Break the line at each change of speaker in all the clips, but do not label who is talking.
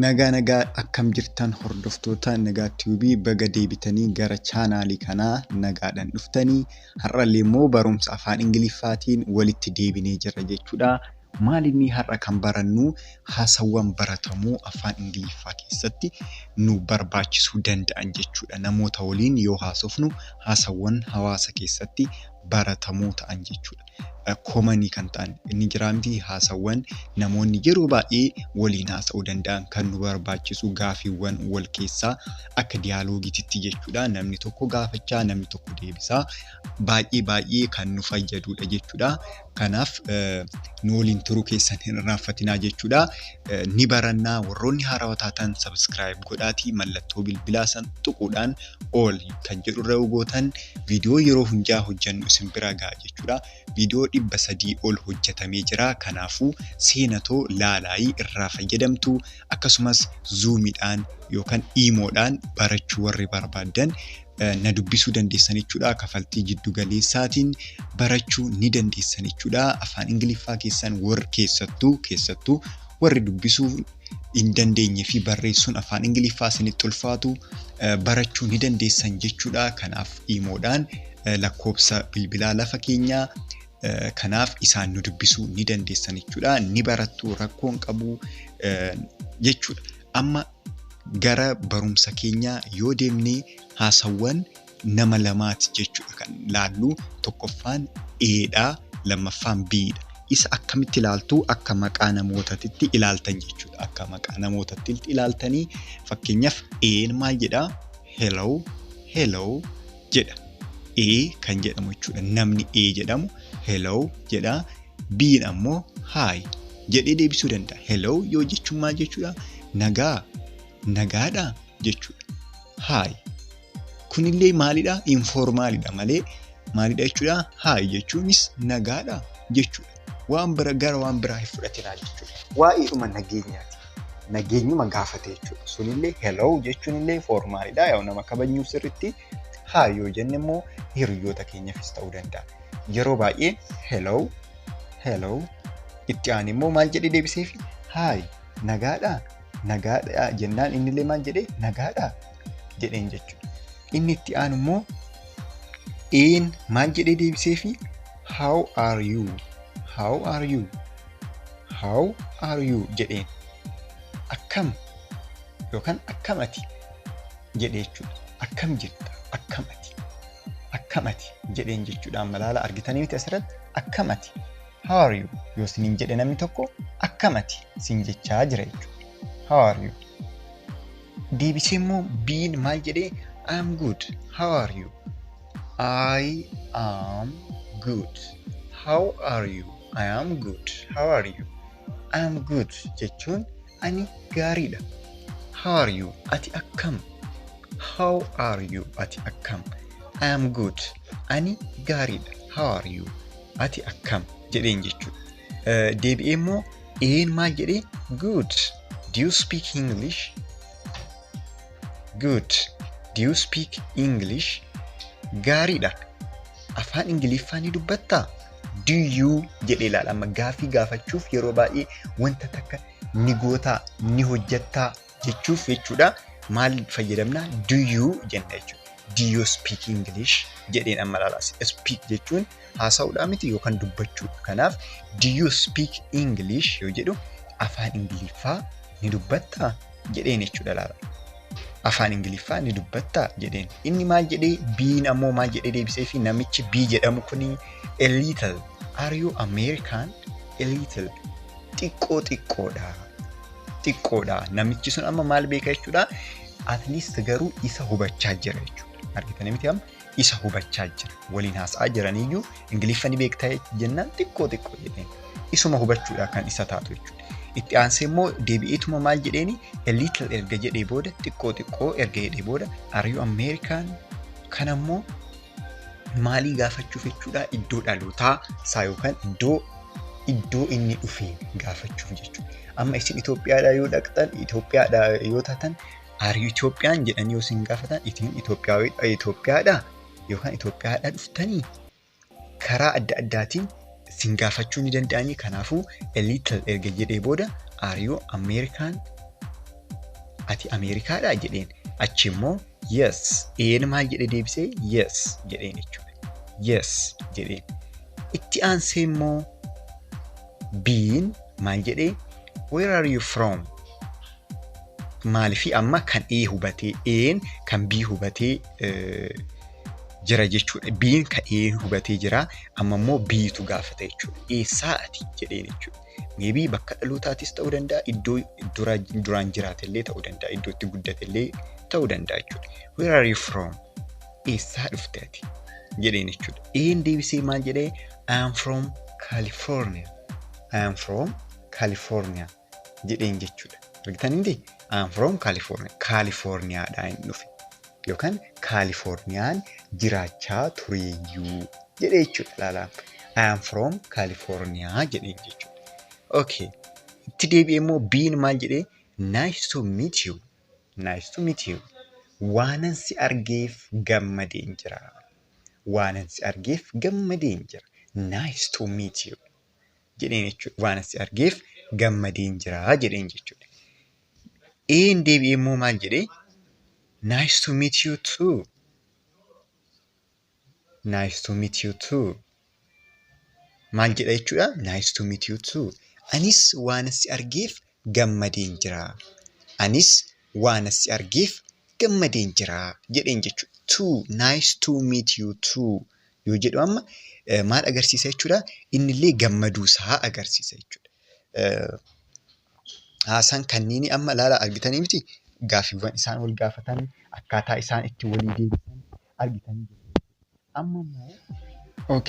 Nagaa akkam jirtan hordoftoota nagaa tiibii baga deebitanii gara chaanaalii kanaa nagaadhaan dhuftanii har'allee immoo barumsa afaan Ingiliffaatiin walitti deebinee jirra jechuudha. Maalinni har'a kan barannu haasawwan baratamuu afaan Ingiliffaa keessatti nu barbaachisuu danda'an jechuudha. Namoota waliin yoo haasofnu haasawwan hawaasa keessatti baratamuu ta'an jechuudha. Koomanii kan ta'an inni jiraamti haasawwan namoonni yeroo baay'ee waliin haasa'uu danda'an kan nu barbaachisu gaafiiwwan wal keessaa akka diyaaloogititti jechuudha. Namni tokko gaafachaa namni tokko deebisaa baay'ee kan nu fayyadudha jechuudha. Kanaaf nu waliin turuu keessan hin irraanfatinaa jechuudha. Ni barannaa warroonni haarawaa taatan subscribe godhaatii mallattoo bilbilaa san tuquudhaan all kan jedhu irra gootan viidiyoo yeroo hundaa hojjannu isin bira ga'a jechuudha. Viidiyoo 300 ol hojjetamee jira. Kanaafuu seenatoo laalaayii irraa fayyadamtu akkasumas zuumiidhaan yookaan iimoodhaan barachuu warri barbaadan na dubbisuu dandeessan jechuudha. Kafaltii jiddu galeessaatiin barachuu ni dandeessan jechuudha. Afaan Ingiliffaa keessan warri keessattuu warri dubbisuu hin dandeenye fi barreessuun afaan Ingiliffaa isinitti ulfaatu barachuu ni dandeessan jechuudha. Kanaaf iimoodhaan lakkoofsa bilbilaa lafa keenyaa kanaaf isaan nu dubbisuu ni dandeessan jechuudha. Ni barattu rakkoon qabu jechuudha. Amma gara barumsa keenyaa yoo deemnee haasawwan nama lamaati jechuudha kan laallu. Tokkoffaan eedhaa, lammaffaan biidha. Isa akkamitti ilaaltu akka maqaa namootaatti ilaaltan jechuudha. Akka maqaa namootaatti ilaaltanii fakkeenyaaf een maal jedhaa? Hello jedha. Kan jedhamu jechuudha. Namni jedhamu hello jedha. Biin ammoo hi jedhee deebisuu danda'a. Hello yoo jechuun maal jechuudha? Nagaadha jechuudha. Hi kunillee maalidha? Informaalidha malee maalidha jechuudha? Hi jechuunis nagaadha jechuudha. Waan bira gara waan biraa hin fudhatinaa jechuudha. Waa'eedhuma nageenyaati. Nageenyuma gaafate jechuudha. Sunillee hello jechuunillee formaalidha. Yoo nama kabajnuuf sirriitti hi yoo jenne immoo hiriyoota keenyaafis ta'uu danda'a. Yeroo baay'ee hello itti aan immoo maal jedhee deebiseefi hi nagaadha jennaan innillee maal jedhee nagaadha jedheen jechuudha. Inni itti aan immoo maal jedhee deebiseefi how are you jedheen akkam yookaan akkamati jedhee jechuudha. Akkam jirta akkamati jedheen jechuudha. Amma laala argitanii miti asirratti akkamati how are you yoo siniin jedhe namni tokko akkamati sin jechaa jira jechuudha. How are you deebisee immoo biin maal jedhee I am good how are you I am good how are you I am good how are you I am good jechuun ani gaariidha. How are you ati akkam? How are you ati akkam? I am good ani gaariidha. How are you ati akkam jedheen jechuudha. Deebi'ee immoo maal jedhee good do you speak English? Good do you speak English? Gaariidha. Afaan Ingiliffaa ni dubbattaa? Do you jedhee ilaala. Amma gaafii gaafachuuf yeroo baay'ee wanta takka ni gootaa ni hojjettaa jechuuf jechuudha. Maal fayyadamna? Do you jenna jechuudha. Do you speak English? jedheen amma laalaas. Speak jechuun haasa'uudhaa miti yookaan dubbachuudha. Kanaaf do you speak English yoo jedhu afaan Ingiliffaa ni dubbattaa jedheen jechuudha laala. Afaan Ingiliffaa ni dubbattaa jedheen. Inni maal jedhee biin ammoo maal jedhee deebisee fi namichi bii jedhamu kuni a little are you American? A little xiqqoodha. Namichi sun amma maal beeka jechuudha. At least garuu isa hubachaa jira jechuudha. Argitanii miti amma isa hubachaa jira. Waliin haasa'aa jiraniyyuu Ingiliffa ni beektaa jennaan xiqqoo jedheen. Isuma hubachuudha kan isa taatu jechuudha. Itti aansee immoo deebi'eetuma maal jedheeni a little erga jedhee booda xiqqoo erga jedhee booda are you American? Kan ammoo maalii gaafachuuf jechuudha. Iddoo dhalootaa isaa yookaan iddoo inni dhufee gaafachuuf jechuudha. Amma isin Itoophiyaadhaa yoo dhaqxan Itoophiyaadhaa yoo taatan are you Ethiopian jedhanii yoo isin gaafatan isin Itoophiyaadhaa yookaan Itoophiyaadhaa dhuftanii karaa adda addaatiin isin gaafachuu ni danda'anii. Kanaafuu a little erga jedhee booda are you American ati Ameerikaadhaa jedheen. Achi immoo yes. Een maal jedhe deebisee yes jedheen jechuudha. Yes jedheen. Itti aansee immoo biin maal jedhee where are you from? Maaliif amma kan ee hubatee een kan bii hubatee jira jechuudha. Biin kan ee hubatee jira amma immoo biitu gaafata jechuudha. Eessaa ati jedheen jechuudha. Maybe bakka dhalootaatis ta'uu danda'a, iddoo duraan jiraatellee ta'uu danda'a, iddoo itti guddatellee ta'uu danda'a jechuudha. Where are you from? Eessaa dhufte ati jedheen jechuudha. Een deebisee maal jedhee I am from California. I am from California jedheen jechuudha. Argitan hindi? I am from California. Californiaadhaa hin dhufe. Yookaan Californiyaan jiraachaa tureeyyuu jedhee jechuudha laalaa. I am from California jedheen jechuudha. Okay. Itti deebi'ee immoo biin maal jedhee nice to meet you. Nice to meet you. Waanan si argeef gammadeen jira. Waanan si argeef gammadeen jira. Nice to meet you jedheen jechuudha. Waanan si argeef gammadeen jira jedheen jechuudha. Een deebi'ee immoo maal jedhee nice to meet you too. Nice to meet you too. Maal jedha jechuudha? Nice to meet you too. Anis waan si argeef gammadeen jira. Anis waan si argeef gammadeen jira jedheen jechuudha. Too, nice to meet you too. Yoo jedhu amma maal agarsiisa jechuudha? Innillee gammaduusaa agarsiisa jechuudha. Haasaan kanneen amma laala argitanii miti gaaffiiwwan isaan wal gaafatan akkaataa isaan itti walii deebisan argitanii jiru. Amma immoo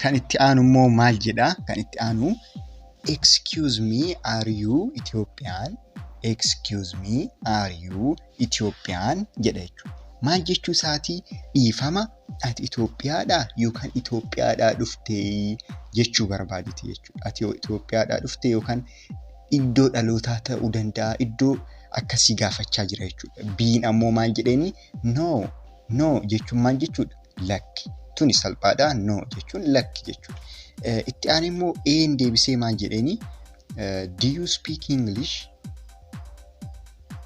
kan itti aanu immoo maal jedhaa? Kan itti aanu excuse me, are you Ethiopian? Excuse me, are you Ethiopian jedha jechuudha. Maal jechuu isaatii dhiifama ati Itoophiyaadhaa yookaan Itoophiyaadhaa dhuftee jechuu barbaaditi jechuudha. Ati Itoophiyaadhaa dhuftee yookaan iddoo dhalootaa ta'uu danda'a, iddoo akkasii gaafachaa jira jechuudha. Biin ammoo maal jedheeni no jechuun maal jechuudha? Lakki. Tuni salphaadhaa no jechuun lakki jechuudha. Itti aanee immoo een deebisee maal jedheeni do you speak English?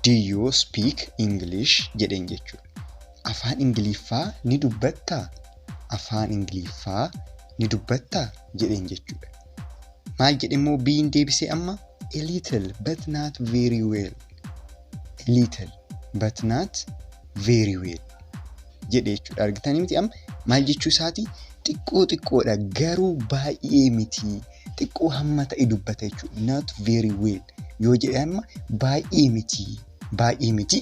Do you speak English jedheen jechuudha. Afaan Ingiliffaa ni dubbattaa? Afaan Ingiliffaa ni dubbattaa jedheen jechuudha. Maal jedhe immoo biin deebisee amma a little but not very well. A little but not very well jedhe jechuudha. Argitanii miti amma maal jechuu isaati? Xiqqoodha garuu baay'ee miti. Xiqqoo hamma ta'e dubbata jechuudha. Not very well. Yoo jedhe amma baay'ee miti. Baay'ee miti.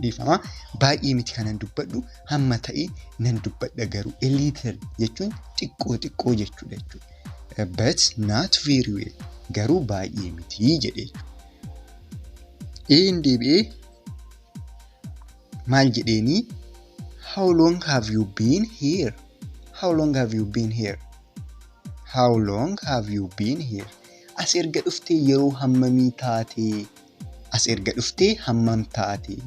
Dhiifama. Baay'ee miti kanan dubbadhu hamma ta'e nan dubbadha garuu. A little jechuun xiqqoo jechuudha jechuudha. But not very well. Garuu baay'ee miti jedhe. Een deebi'ee maal jedheeni how long have you been here? How long have you been here? How long have you been here? As erga dhuftee yeroo hammamii taatee? As erga dhuftee hammam taatee?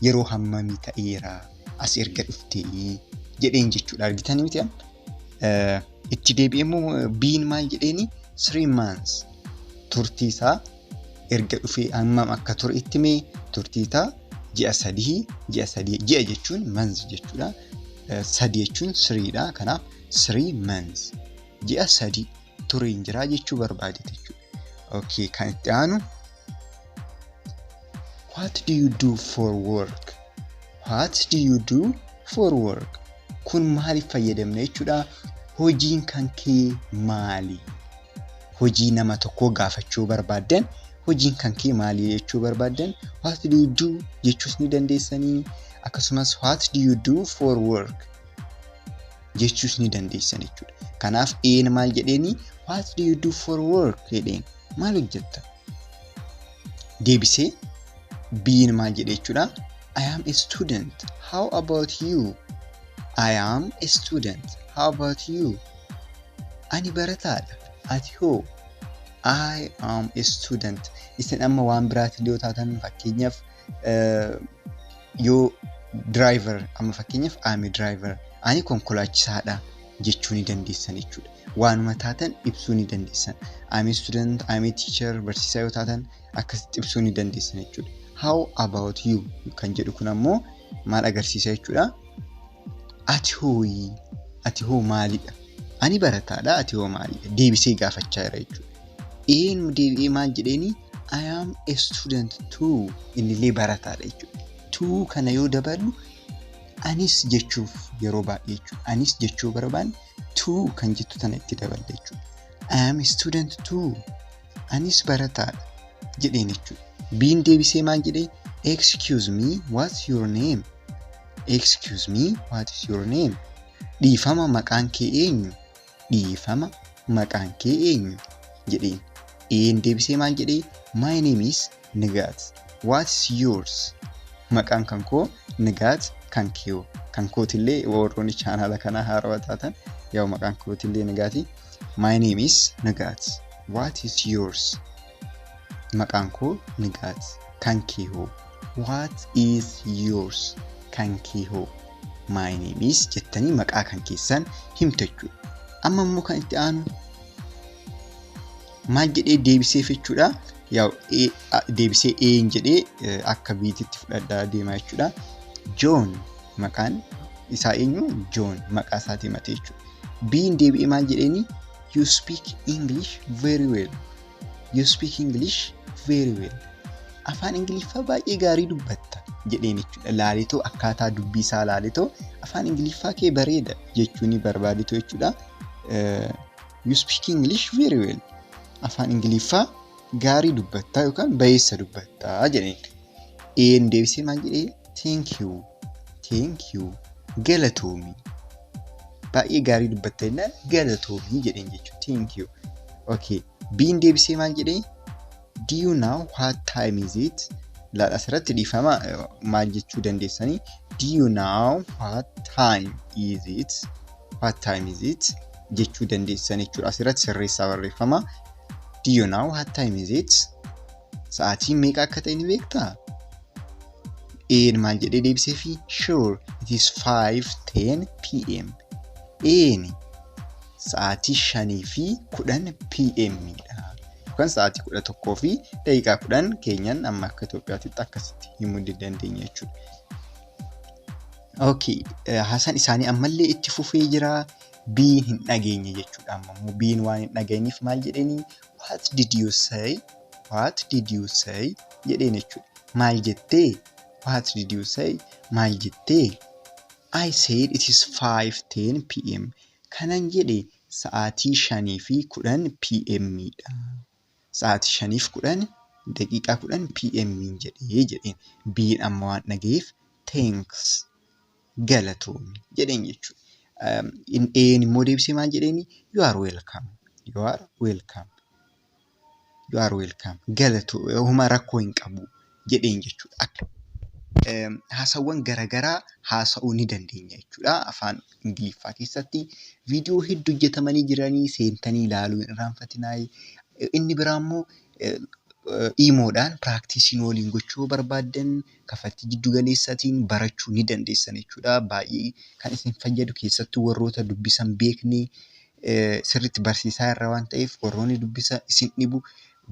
Yeroo hammamii ta'eera? As erga dhuftee jedheen jechuudha. Argitanii miti amma? Itti deebi'ee immoo biin maal jedheeni 3 months. Turtii isaa erga dhufee hammam akka ture itti mee turtii isaa ji'a 3 ji'a jechuun months jechuudha. 3 jechuun 3dha. Kanaaf 3 months. Ji'a 3 tureen jira jechuu barbaadete jechuudha. Okay, kan itti aanu what do you do for work? What do you do for work? Kun maaliif fayyadamna jechuudha? Hojiin kan kee maali? Hojii nama tokko gaafachuu barbaadan hojiin kan kee maali jechuu barbaadan what do you do jechuus ni dandeessanii akkasumas what do you do for work jechuus ni dandeessan jechuudha. Kanaaf een maal jedheeni what do you do for work jedheen maal hojjetta? Deebisee biin maal jedhe jechuudha? I am a student. How about you? I am a student. How about you? Ani barataadha. Ati hoo? I am a student. Isin amma waan biraati yoo taatan fakkeenyaaf yoo driver amma fakkeenyaaf I am a driver. Ani konkolaachisaadha jechuu ni dandeessan jechuudha. Waanuma taatan ibsuu ni dandeessan. I am a student, I am a teacher, barsiisaa yoo taatan akkasitti ibsuu ni dandeessan jechuudha. how about you kan jedhu kun ammoo maal agarsiisa jechuudha. Ati hoo maalidha? Ani barataadha, ati hoo maalidha? Deebisee gaafachaa jira jechuudha. Een deebi'ee maal jedheeni? I am a student too. Innillee barataadha jechuudha. Too kana yoo dabalu anis jechuuf yeroo baay'ee jechuudha. Anis jechuu barbaanne too kan jettu tana itti daballe jechuudha. I am a student too. Anis barataadha jedheen jechuudha. Biin deebisee maal jedhee? Excuse me, what's your name? Excuse me, what is your name? Dhiifama maqaan kee eenyu? Dhiifama maqaan kee eenyu? jedheen. Een deebisee maal jedhee? My name is Nigat. What's yours? Maqaan kan koo Nigat kan kee. Kan kootillee warroonni chaanala kana haarawaa taatan yaa maqaan kootillee Nigaati. My name is Nigat. What is yours? Maqaan koo Nigat kan kee. What is yours? Kan kee. My name is jettanii maqaa kan keessan himtu jechuudha. Amma immoo kan itti aanu maal jedhee deebiseef jechuudha. Yaa deebisee een jedhee akka biititti fudhadhaa deemaa jechuudha. John maqaan isaa eenyu? John maqaa isaatii matee jechuudha. Biin deebi'ee maal jedheeni? You speak English very well. You speak English very well. Afaan Ingiliffaa baay'ee gaarii dubbatta jedheen jechuudha. Laalitoo akkaataa dubbii isaa laalitoo afaan Ingiliffaa kee bareeda jechuun barbaaditoo jechuudha. You speak English very well. Afaan Ingiliffaa gaarii dubbatta yookaan bayeessa dubbatta jedheen. Een deebisee maal jedhee? Thank you. Thank you. Galatoomii. Baay'ee gaarii dubbatta jennaan galatoomii jedheen jechuudha. Thank you. Okay. Biin deebisee maal jedhee? Do you know what time is it? Laal asirratti dhiifama maal jechuu dandeessanii? Do you know what time is it? What time is it? Jechuu dandeessanii jechuudha. Asirratti sirreessaa barreeffama. Do you know what time is it? Sa'aatiin meeqa akka ta'e ni beektaa? Een maal jedhee deebiseefi? Sure, it is 5:10 p.m. Een sa'aatii 5:10 p.m. dha. Kan sa'aatii 11 fi daqiiqaa 10 keenyan amma akka Itoophiyaatti akkasitti himuu dandeenya jechuudha. Okay, haasaan isaanii ammallee itti fufee jira. Biin hin dhageenye jechuudha. Amma biin waan hin dhageenyeef maal jedheni? What did you say? What did you say? jedheen jechuudha. Maal jettee? What did you say? Maal jettee? I said it is 5:10 p.m. Kanan jedhe sa'aatii 5:10 p.m. dha. Sa'aatii 5:10 daqiiqaa 10 p.m. jedheen. Biin amma waan dhagayeef thanks galatoomii jedheen jechuudha. Een immoo deebisee maal jedheeni? You are welcome. You are welcome. You are welcome. Galatoomaa rakkoo hin qabu jedheen jechuudha. Haasawwan garaagaraa haasa'uu ni dandeenya jechuudha. Afaan Ingiliffaa keessatti viidiyoo hedduu hojjetamanii jiranii seentanii ilaaluu hin irraanfatinaa. Inni biraa immoo iimoodhaan piraaktiisiin waliin gochuu barbaaddan kafaltii jiddu galeessaatiin barachuu ni dandeessan jechuudha. Baay'ee kan isin fayyadu keessattuu warroota dubbisan beekne sirriitti barsiisaa irra waan ta'eef warroonni dubbisa isin dhibu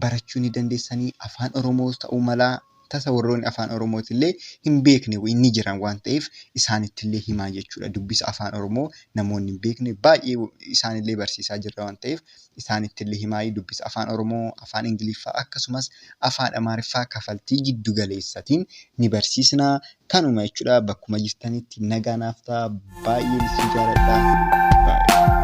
barachuu ni dandeessanii. Afaan Oromoos ta'uu malaa tasa warroonni afaan Oromootillee hin beekne inni jiran waan ta'eef isaanittillee himaa jechuudha. Dubbisa afaan Oromoo namoonni hin beekne baay'ee isaanillee barsiisaa jirra waan ta'eef isaanittillee himaa dubbisa afaan Oromoo, afaan Ingiliffaa akkasumas afaan Amaariffaa kafaltii jiddu galeessaatiin ni barsiisna. Kanuma jechuudha. Bakkuma jirtanitti nagaa naaf ta'a. Baay'ee isin jaalladha.